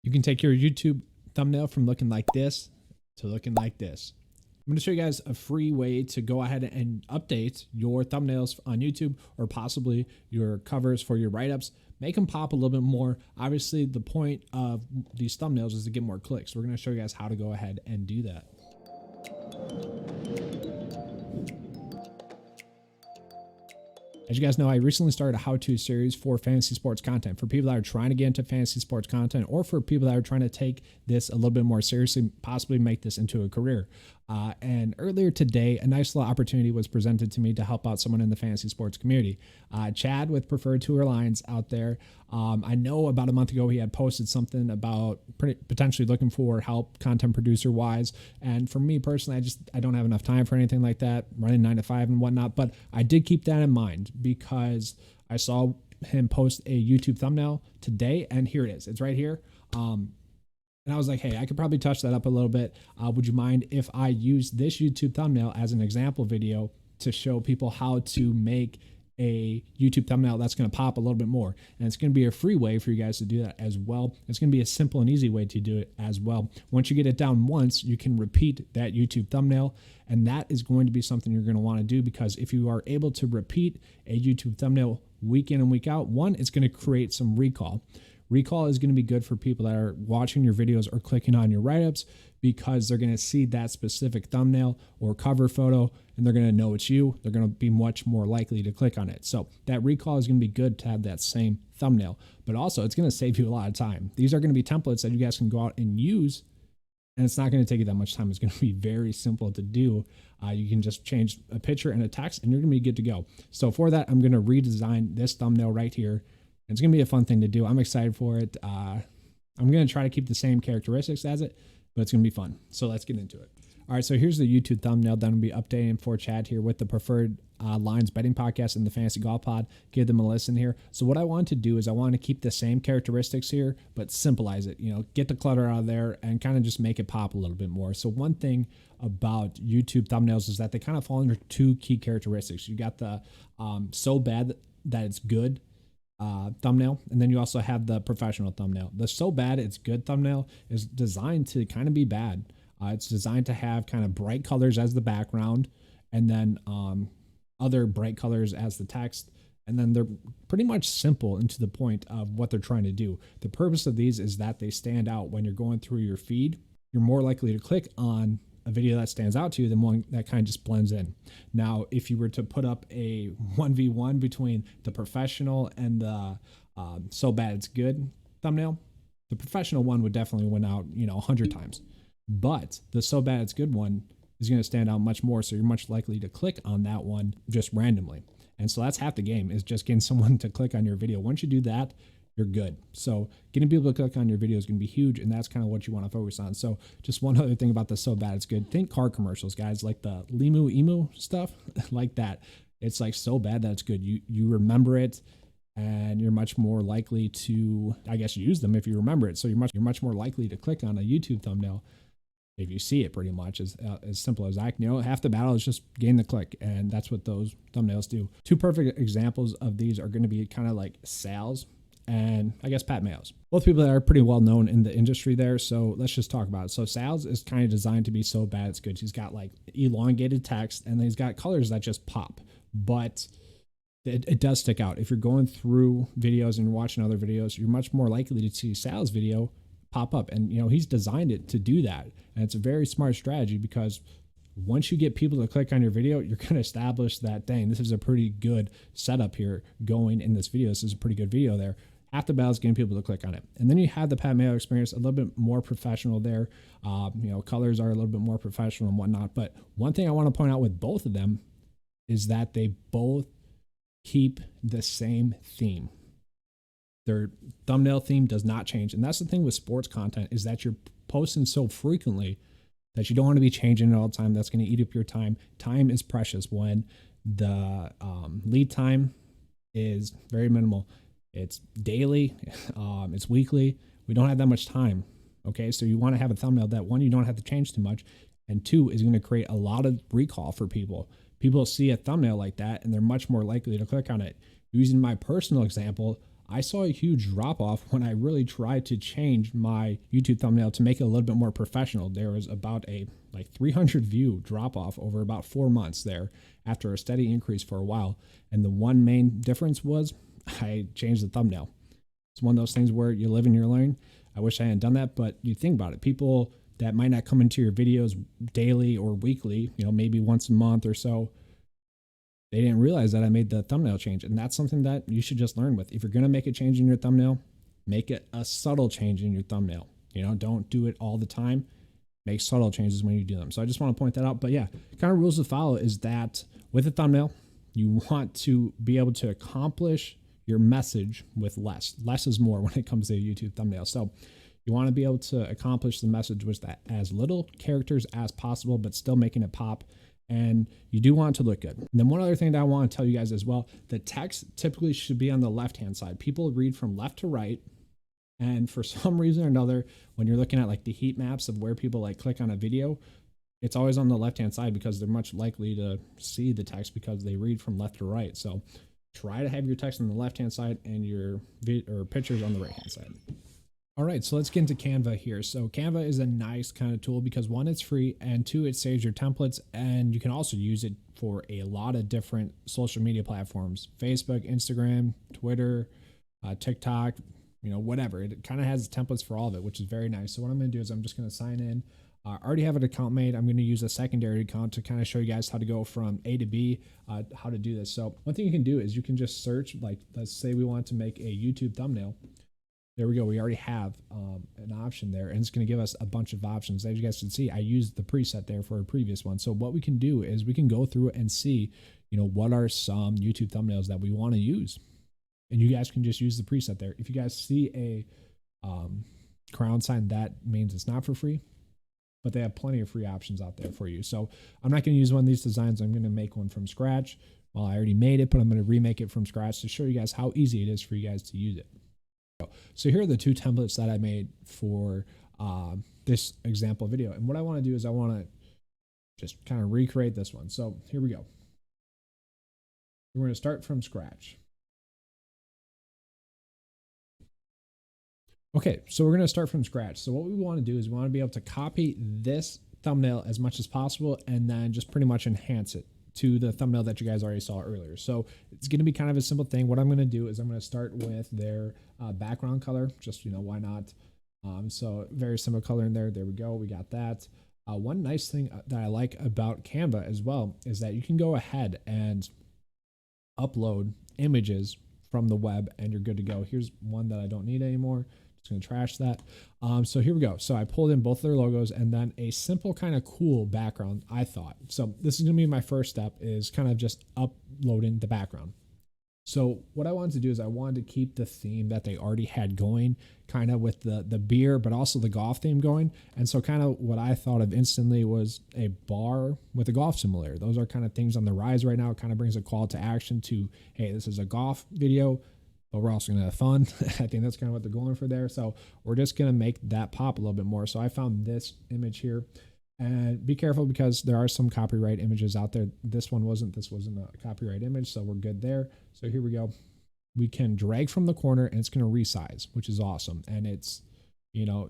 You can take your YouTube thumbnail from looking like this to looking like this. I'm going to show you guys a free way to go ahead and update your thumbnails on YouTube, or possibly your covers for your write-ups. Make them pop a little bit more. Obviously, the point of these thumbnails is to get more clicks. We're going to show you guys how to go ahead and do that. As you guys know, I recently started a how-to series for fantasy sports content for people that are trying to get into fantasy sports content, or for people that are trying to take this a little bit more seriously, possibly make this into a career. And earlier today, a nice little opportunity was presented to me to help out someone in the fantasy sports community. Chad with Preferred Tour Lines out there. I know about a month ago he had posted something about potentially looking for help content producer wise. And for me personally, I don't have enough time for anything like that, running 9 to 5 and whatnot. But I did keep that in mind because I saw him post a YouTube thumbnail today, and here it is. It's right here. And I was like, hey, I could probably touch that up a little bit. Would you mind if I use this YouTube thumbnail as an example video to show people how to make a YouTube thumbnail that's going to pop a little bit more? And it's going to be a free way for you guys to do that as well. It's going to be a simple and easy way to do it as well. Once you get it down once, you can repeat that YouTube thumbnail. And that is going to be something you're going to want to do, because if you are able to repeat a YouTube thumbnail week in and week out, one, it's going to create some recall. Recall is going to be good for people that are watching your videos or clicking on your write-ups, because they're going to see that specific thumbnail or cover photo and they're going to know it's you. They're going to be much more likely to click on it. So that recall is going to be good to have that same thumbnail, but also it's going to save you a lot of time. These are going to be templates that you guys can go out and use, and it's not going to take you that much time. It's going to be very simple to do. You can just change a picture and a text and you're going to be good to go. So for that, I'm going to redesign this thumbnail right here. It's going to be a fun thing to do. I'm excited for it. I'm going to try to keep the same characteristics as it, but it's going to be fun. So let's get into it. All right, so here's the YouTube thumbnail that I'm going to be updating for Chad here with the Preferred Lines Betting Podcast and the Fantasy Golf Pod. Give them a listen here. So what I want to do is I want to keep the same characteristics here, but simplize it. You know, get the clutter out of there and kind of just make it pop a little bit more. So one thing about YouTube thumbnails is that they kind of fall under two key characteristics. You got the so bad that it's good thumbnail, and then you also have the professional thumbnail. The so bad it's good thumbnail is designed to kind of be bad. It's designed to have kind of bright colors as the background, and then other bright colors as the text, and then they're pretty much simple and to the point of what they're trying to do. The purpose of these is that they stand out when you're going through your feed. You're more likely to click on a video that stands out to you than one that kind of just blends in. Now, if you were to put up a 1v1 between the professional and the so bad it's good thumbnail, the professional one would definitely win out, 100 times. But the so bad it's good one is going to stand out much more, so you're much likely to click on that one just randomly. And so that's half the game, is just getting someone to click on your video. Once you do that, you're good. So getting people to click on your video is going to be huge, and that's kind of what you want to focus on. So just one other thing about the so bad it's good. Think car commercials, guys, like the Limu Emu stuff, like that. It's like so bad that it's good. You remember it, and you're much more likely to, I guess, use them if you remember it. So you're much more likely to click on a YouTube thumbnail if you see it, pretty much as simple as that. Half the battle is just gain the click, and that's what those thumbnails do. Two perfect examples of these are going to be kind of like Sal's and I guess Pat Mayo's, both people that are pretty well known in the industry there. So let's just talk about it. So Sal's is kind of designed to be so bad it's good. He's got like elongated text, and then he's got colors that just pop, but it does stick out. If you're going through videos and you're watching other videos, you're much more likely to see Sal's video pop up, and he's designed it to do that. And it's a very smart strategy, because once you get people to click on your video, you're going to establish that, dang, this is a pretty good setup here going in this video. This is a pretty good video there. Half the battle is getting people to click on it. And then you have the Pat Mayo experience, a little bit more professional there. Colors are a little bit more professional and whatnot. But one thing I want to point out with both of them is that they both keep the same theme. Their thumbnail theme does not change. And that's the thing with sports content, is that you're posting so frequently that you don't want to be changing it all the time. That's going to eat up your time. Time is precious when the lead time is very minimal. It's daily, it's weekly. We don't have that much time. Okay, so you want to have a thumbnail that, one, you don't have to change too much, and two, is going to create a lot of recall for people. People see a thumbnail like that, and they're much more likely to click on it. Using my personal example, I saw a huge drop off when I really tried to change my YouTube thumbnail to make it a little bit more professional. There was about a like 300 view drop off over about 4 months there after a steady increase for a while. And the one main difference was I changed the thumbnail. It's one of those things where you live and you learn. I wish I hadn't done that, but you think about it. People that might not come into your videos daily or weekly, maybe once a month or so, they didn't realize that I made the thumbnail change. And that's something that you should just learn with. If you're going to make a change in your thumbnail, make it a subtle change in your thumbnail. Don't do it all the time. Make subtle changes when you do them. So I just want to point that out. But yeah, kind of rules to follow is that with a thumbnail, you want to be able to accomplish your message with less. Less is more when it comes to a YouTube thumbnail. So you want to be able to accomplish the message with that as little characters as possible, but still making it pop. And you do want it to look good. And then one other thing that I want to tell you guys as well, the text typically should be on the left-hand side. People read from left to right. And for some reason or another, when you're looking at like the heat maps of where people like click on a video, it's always on the left-hand side because they're much likely to see the text because they read from left to right. So try to have your text on the left-hand side and your pictures on the right-hand side. All right, so let's get into Canva here. So Canva is a nice kind of tool because one, it's free, and two, it saves your templates, and you can also use it for a lot of different social media platforms: Facebook, Instagram, Twitter, TikTok, whatever. It kind of has templates for all of it, which is very nice. So what I'm going to do is I'm just going to sign in. I already have an account made. I'm going to use a secondary account to kind of show you guys how to go from A to B, how to do this. So one thing you can do is you can just search, like, let's say we want to make a YouTube thumbnail. There we go. We already have an option there, and it's going to give us a bunch of options. As you guys can see, I used the preset there for a previous one. So what we can do is we can go through and see, what are some YouTube thumbnails that we want to use. And you guys can just use the preset there. If you guys see a crown sign, that means it's not for free, but they have plenty of free options out there for you. So I'm not going to use one of these designs. I'm going to make one from scratch. Well, I already made it, but I'm going to remake it from scratch to show you guys how easy it is for you guys to use it. So here are the two templates that I made for this example video. And what I want to do is I want to just kind of recreate this one. So here we go. We're going to start from scratch. Okay, so we're going to start from scratch. So what we want to do is we want to be able to copy this thumbnail as much as possible and then just pretty much enhance it to the thumbnail that you guys already saw earlier. So it's going to be kind of a simple thing. What I'm going to do is I'm going to start with their background color. Just, why not? So very similar color in there. There we go. We got that. One nice thing that I like about Canva as well is that you can go ahead and upload images from the web and you're good to go. Here's one that I don't need anymore. Just going to trash that. So here we go. So I pulled in both their logos and then a simple kind of cool background, I thought. So this is going to be my first step, is kind of just uploading the background. So what I wanted to do is I wanted to keep the theme that they already had going, kind of with the beer, but also the golf theme going. And so kind of what I thought of instantly was a bar with a golf simulator. Those are kind of things on the rise right now. It kind of brings a call to action to, hey, this is a golf video, but we're also going to have fun. I think that's kind of what they're going for there. So we're just going to make that pop a little bit more. So I found this image here, and be careful because there are some copyright images out there. This wasn't a copyright image, so we're good there. So here we go. We can drag from the corner and it's going to resize, which is awesome. And it's,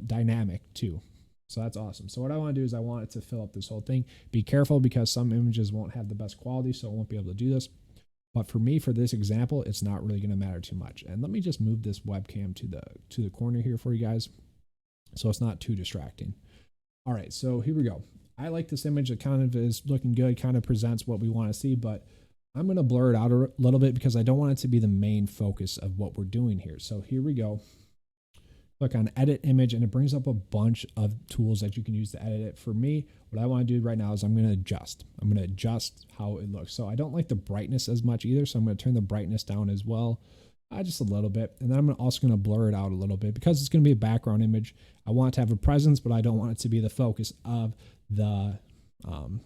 dynamic too. So that's awesome. So what I want to do is I want it to fill up this whole thing. Be careful because some images won't have the best quality, so I won't be able to do this. But for me, for this example, it's not really going to matter too much. And let me just move this webcam to the corner here for you guys, so it's not too distracting. All right, so here we go. I like this image. It kind of is looking good, kind of presents what we want to see, but I'm going to blur it out a little bit because I don't want it to be the main focus of what we're doing here. So here we go. Click on edit image and it brings up a bunch of tools that you can use to edit it. For me, what I want to do right now is I'm going to adjust how it looks. So I don't like the brightness as much either, so I'm going to turn the brightness down as well, just a little bit. And then I'm also going to blur it out a little bit because it's going to be a background image. I want it to have a presence, but I don't want it to be the focus of the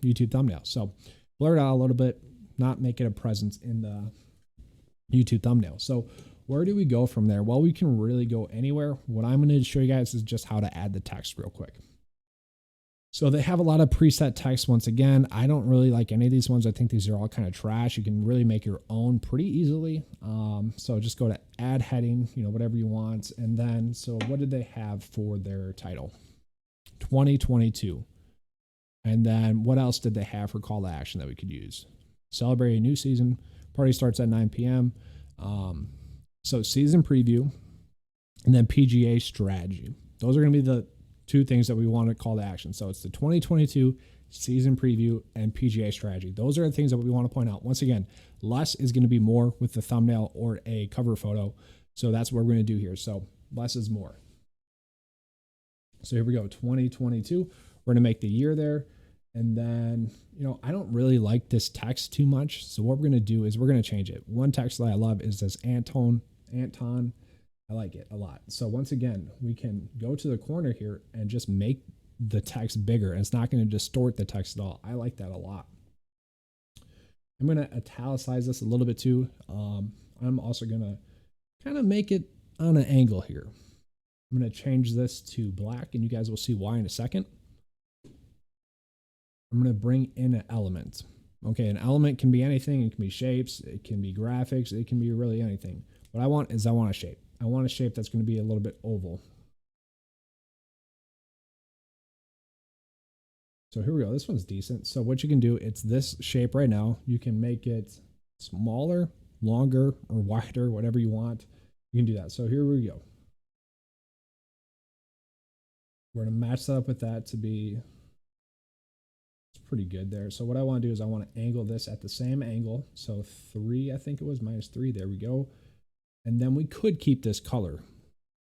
YouTube thumbnail. So blur it out a little bit, not make it a presence in the YouTube thumbnail. So where do we go from there? Well, we can really go anywhere. What I'm going to show you guys is just how to add the text real quick. So they have a lot of preset text. Once again, I don't really like any of these ones. I think these are all kind of trash. You can really make your own pretty easily. So just go to add heading, whatever you want. And then, so what did they have for their title? 2022. And then what else did they have for call to action that we could use? Celebrate a new season. Party starts at 9 p.m. So season preview and then PGA strategy. Those are going to be the two things that we want to call to action. So it's the 2022 season preview and PGA strategy. Those are the things that we want to point out. Once again, less is going to be more with the thumbnail or a cover photo. So that's what we're going to do here. So less is more. So here we go, 2022. We're going to make the year there. And then, I don't really like this text too much. So what we're going to do is we're going to change it. One text that I love is this Anton. I like it a lot. So once again, we can go to the corner here and just make the text bigger. And it's not going to distort the text at all. I like that a lot. I'm going to italicize this a little bit too. I'm also going to kind of make it on an angle here. I'm going to change this to black and you guys will see why in a second. I'm going to bring in an element. Okay, an element can be anything. It can be shapes. It can be graphics. It can be really anything. What I want is I want a shape. I want a shape that's going to be a little bit oval. So here we go. This one's decent. So what you can do, it's this shape right now. You can make it smaller, longer, or wider, whatever you want. You can do that. So here we go. We're going to match that up with that to be pretty good there. So what I want to do is I want to angle this at the same angle. So 3, I think it was -3. There we go. And then we could keep this color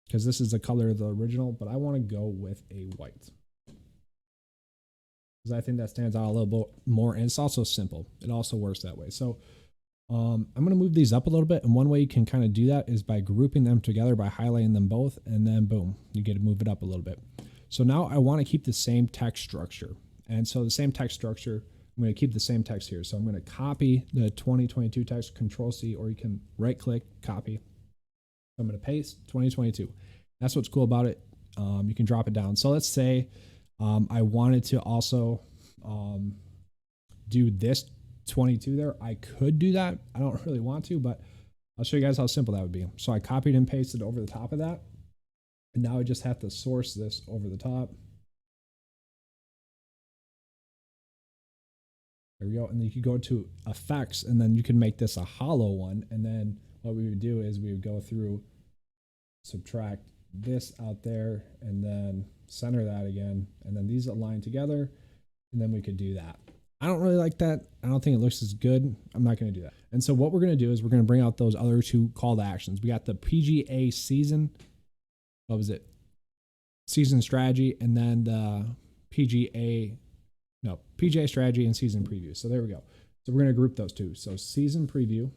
because this is the color of the original, but I want to go with a white because I think that stands out a little bit more. And it's also simple. It also works that way. So I'm going to move these up a little bit. And one way you can kind of do that is by grouping them together by highlighting them both. And then boom, you get to move it up a little bit. So now I want to keep the same text structure. And so the same text structure, I'm going to keep the same text here. So I'm going to copy the 2022 text, Control-C, or you can right-click, copy. I'm going to paste 2022. That's what's cool about it. You can drop it down. So let's say I wanted to also do this 22 there. I could do that. I don't really want to, but I'll show you guys how simple that would be. So I copied and pasted over the top of that. And now I just have to source this over the top. There we go. And then you could go to effects and then you can make this a hollow one. And then what we would do is we would go through, subtract this out there and then center that again. And then these align together and then we could do that. I don't really like that. I don't think it looks as good. I'm not going to do that. And so what we're going to do is we're going to bring out those other two call to actions. We got the PGA season. What was it? Season strategy and then the PGA strategy and season preview. So there we go. So we're going to group those two. So season preview,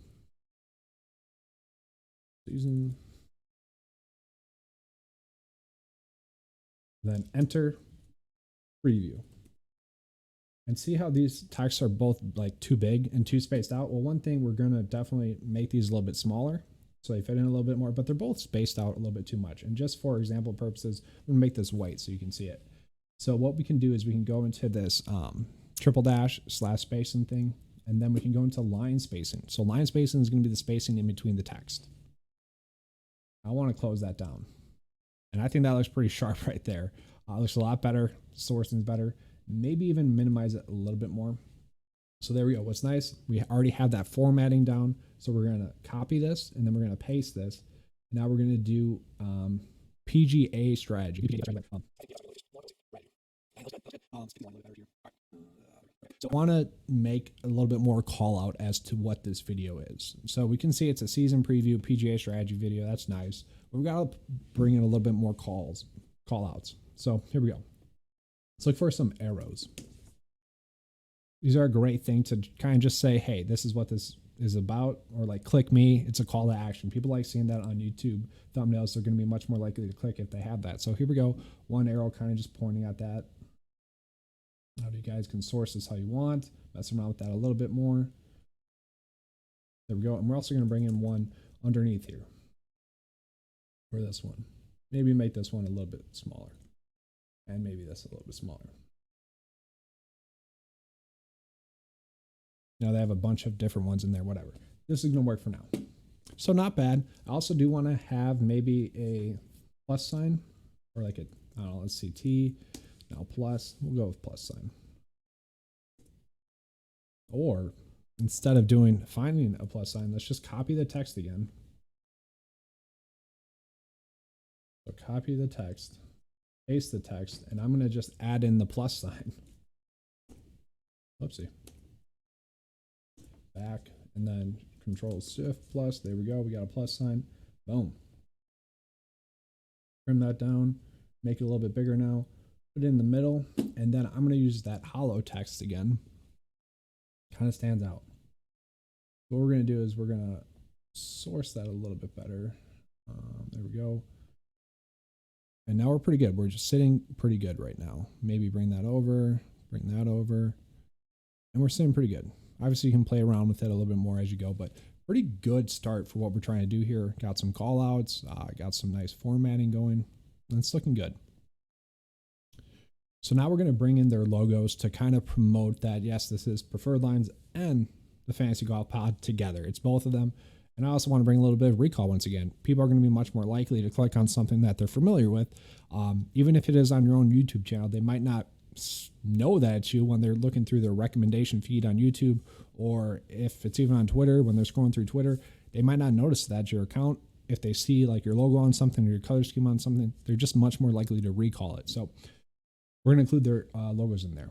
then enter preview. And see how these texts are both like too big and too spaced out? Well, one thing we're going to definitely make these a little bit smaller so they fit in a little bit more, but they're both spaced out a little bit too much. And just for example purposes, I'm going to make this white so you can see it. So what we can do is we can go into this triple dash / spacing thing, and then we can go into line spacing. So line spacing is going to be the spacing in between the text. I want to close that down. And I think that looks pretty sharp right there. It looks a lot better. Sourcing is better. Maybe even minimize it a little bit more. So there we go. What's nice, we already have that formatting down. So we're going to copy this, and then we're going to paste this. Now we're going to do PGA strategy. So I want to make a little bit more call out as to what this video is. So we can see it's a season preview, PGA strategy video. That's nice. But we've got to bring in a little bit more call outs. So here we go. Let's look for some arrows. These are a great thing to kind of just say, hey, this is what this is about, or like click me. It's a call to action. People like seeing that on YouTube thumbnails. They're going to be much more likely to click if they have that. So here we go. One arrow kind of just pointing at that. Now you guys can source this how you want. Mess around with that a little bit more. There we go. And we're also going to bring in one underneath here. For this one. Maybe make this one a little bit smaller. And maybe this a little bit smaller. Now they have a bunch of different ones in there, whatever. This is going to work for now. So not bad. I also do want to have maybe a plus sign or like a, I don't know, let's see, T, now plus, we'll go with plus sign. Or instead of finding a plus sign, let's just copy the text again. So copy the text, paste the text, and I'm going to just add in the plus sign. Whoopsie. Back, and then Control Shift plus, there we go, we got a plus sign. Boom. Trim that down, make it a little bit bigger now, put it in the middle, and then I'm going to use that hollow text again. Kind of stands out. What we're going to do is we're going to source that a little bit better. There we go. And now we're pretty good. We're just sitting pretty good right now. Maybe bring that over, and we're sitting pretty good. Obviously, you can play around with it a little bit more as you go, but pretty good start for what we're trying to do here. Got some call outs, got some nice formatting going, and it's looking good. So now we're going to bring in their logos to kind of promote that, yes, this is Preferred Lines and the Fantasy Golf Pod together. It's both of them. And I also want to bring a little bit of recall once again. People are going to be much more likely to click on something that they're familiar with. Even if it is on your own YouTube channel, they might not know that it's you when they're looking through their recommendation feed on YouTube, or if it's even on Twitter, when they're scrolling through Twitter, they might not notice that's your account. If they see like your logo on something or your color scheme on something, they're just much more likely to recall it. So we're going to include their logos in there.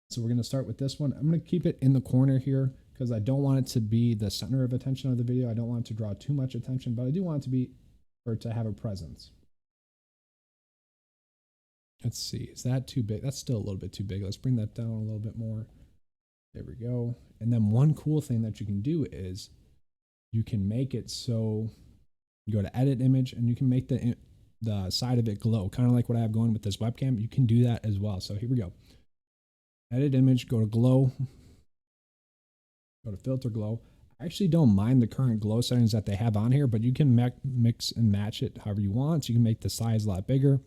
So we're going to start with this one. I'm going to keep it in the corner here because I don't want it to be the center of attention of the video. I don't want it to draw too much attention, but I do want it to be, or to have a presence. Let's see, is that too big? That's still a little bit too big. Let's bring that down a little bit more. There we go. And then one cool thing that you can do is you can make it so you go to edit image and you can make the side of it glow, kind of like what I have going with this webcam. You can do that as well. So here we go. Edit image, go to glow, go to filter glow. I actually don't mind the current glow settings that they have on here, but you can mix and match it however you want. So you can make the size a lot bigger.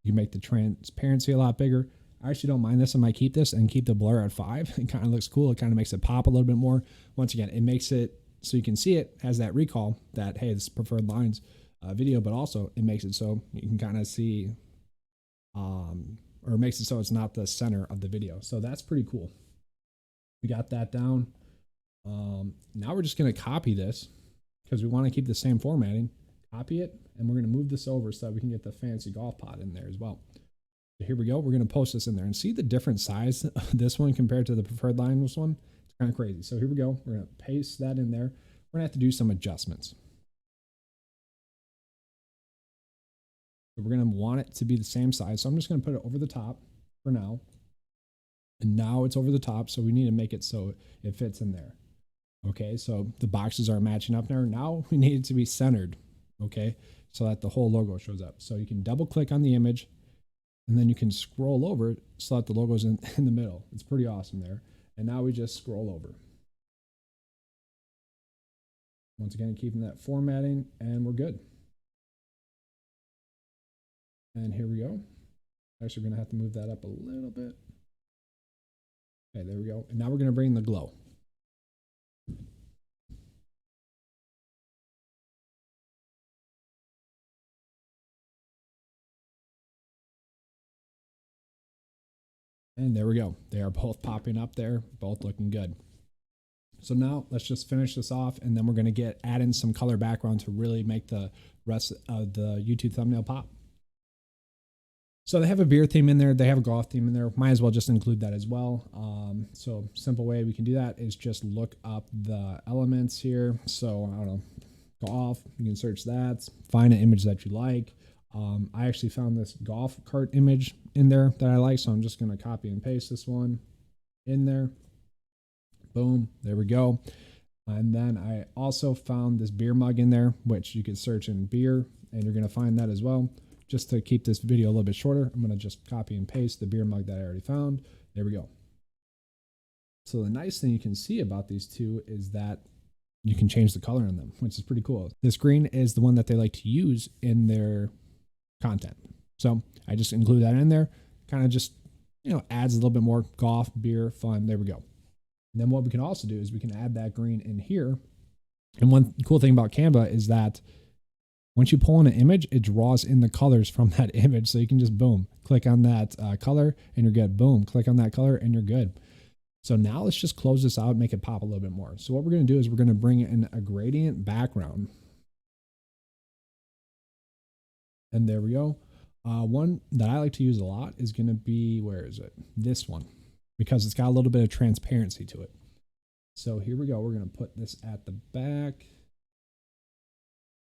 You can make the transparency a lot bigger. I actually don't mind this. I might keep this and keep the blur at 5. It kind of looks cool. It kind of makes it pop a little bit more. Once again, it makes it so you can see it, has that recall that, hey, this is Preferred Lines video, but also it makes it so you can kind of see, or it makes it so it's not the center of the video. So that's pretty cool. We got that down. Now we're just going to copy this because we want to keep the same formatting. Copy it, and we're going to move this over so that we can get the Fantasy Golf Pod in there as well. So here we go. We're going to post this in there and see the different size of this one compared to the Preferred Lines one. It's kind of crazy. So here we go. We're going to paste that in there. We're going to have to do some adjustments. So we're going to want it to be the same size. So I'm just going to put it over the top for now. And now it's over the top, so we need to make it so it fits in there. Okay, so the boxes are matching up there. Now we need it to be centered. Okay, so that the whole logo shows up. So you can double click on the image and then you can scroll over so that the logo's in the middle. It's pretty awesome there. And now we just scroll over. Once again, keeping that formatting, and we're good. And here we go. Actually, we're going to have to move that up a little bit. Okay, there we go. And now we're going to bring the glow. And there we go. They are both popping up there, both looking good. So now let's just finish this off, and then we're going to add in some color background to really make the rest of the YouTube thumbnail pop. So they have a beer theme in there. They have a golf theme in there. Might as well just include that as well. So simple way we can do that is just look up the elements here. So I don't know, golf, you can search that, find an image that you like. I actually found this golf cart image in there that I like, so I'm just going to copy and paste this one in there. Boom, there we go. And then I also found this beer mug in there, which you could search in beer, and you're going to find that as well. Just to keep this video a little bit shorter, I'm going to just copy and paste the beer mug that I already found. There we go. So the nice thing you can see about these two is that you can change the color in them, which is pretty cool. This green is the one that they like to use in their content. So I just include that in there, kind of just adds a little bit more golf, beer, fun. There we go. And then what we can also do is we can add that green in here. And one cool thing about Canva is that once you pull in an image, it draws in the colors from that image. So you can just, boom, click on that color and you're good. Boom, click on that color and you're good. So now let's just close this out and make it pop a little bit more. So what we're going to do is we're going to bring in a gradient background. And there we go. One that I like to use a lot is going to be, where is it? This one, because it's got a little bit of transparency to it. So here we go. We're going to put this at the back.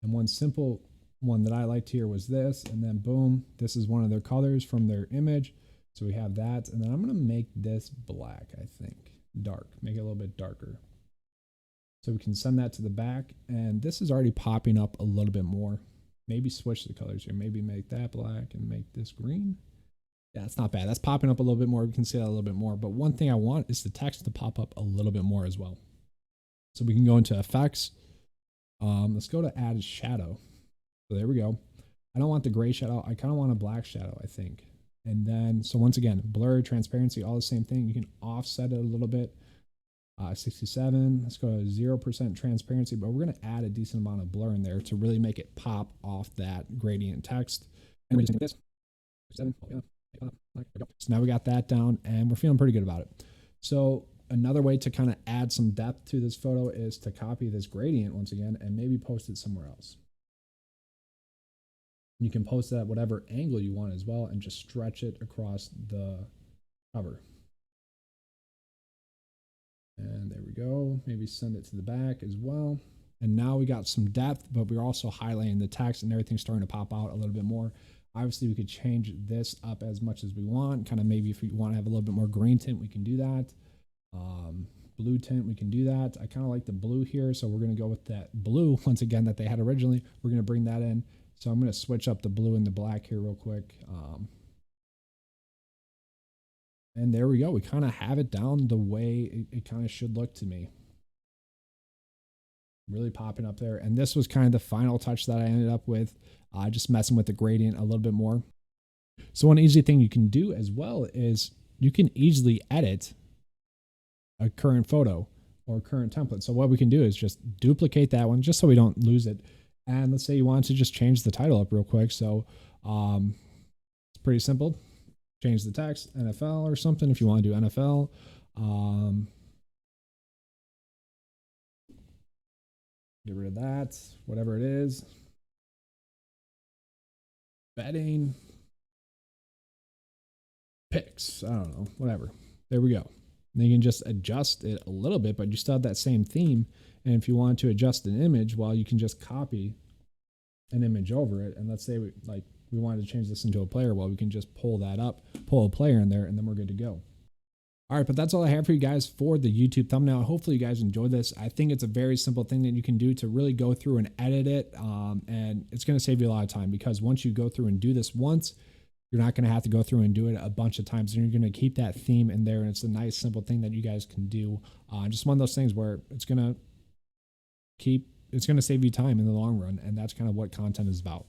And one simple one that I liked here was this, and then boom, this is one of their colors from their image. So we have that, and then I'm going to make this black, I think, dark, make it a little bit darker. So we can send that to the back, and this is already popping up a little bit more. Maybe switch the colors here, maybe make that black and make this green. Yeah, it's not bad. That's popping up a little bit more. We can see that a little bit more, but one thing I want is the text to pop up a little bit more as well. So we can go into effects. Let's go to add a shadow. So there we go. I don't want the gray shadow. I kind of want a black shadow, I think. And then, so once again, blur, transparency, all the same thing. You can offset it a little bit. 67, let's go to 0% transparency, but we're going to add a decent amount of blur in there to really make it pop off that gradient text. And we're just going to do this. So now we got that down and we're feeling pretty good about it. So another way to kind of add some depth to this photo is to copy this gradient once again and maybe post it somewhere else. You can post it at whatever angle you want as well and just stretch it across the cover. And there we go. Maybe send it to the back as well. And now we got some depth, but we're also highlighting the text and everything's starting to pop out a little bit more. Obviously, we could change this up as much as we want. Kind of maybe if we want to have a little bit more green tint, we can do that. Blue tint, we can do that. I kind of like the blue here, so we're going to go with that blue once again that they had originally. We're going to bring that in. So I'm going to switch up the blue and the black here real quick. And there we go. We kind of have it down the way it kind of should look to me. Really popping up there. And this was kind of the final touch that I ended up with, just messing with the gradient a little bit more. So one easy thing you can do as well is you can easily edit a current photo or current template. So what we can do is just duplicate that one just so we don't lose it. And let's say you want to just change the title up real quick. So it's pretty simple. Change the text, NFL or something if you want to do NFL. Get rid of that, whatever it is. Betting. Picks, I don't know, whatever. There we go. Then you can just adjust it a little bit, but you still have that same theme. And if you want to adjust an image, well, you can just copy an image over it. And let's say we wanted to change this into a player. Well, we can just pull that up, pull a player in there, and then we're good to go. All right, but that's all I have for you guys for the YouTube thumbnail. Hopefully you guys enjoyed this. I think it's a very simple thing that you can do to really go through and edit it. And it's going to save you a lot of time because once you go through and do this once, you're not going to have to go through and do it a bunch of times. And you're going to keep that theme in there. And it's a nice, simple thing that you guys can do. Just one of those things where it's going to save you time in the long run. And that's kind of what content is about.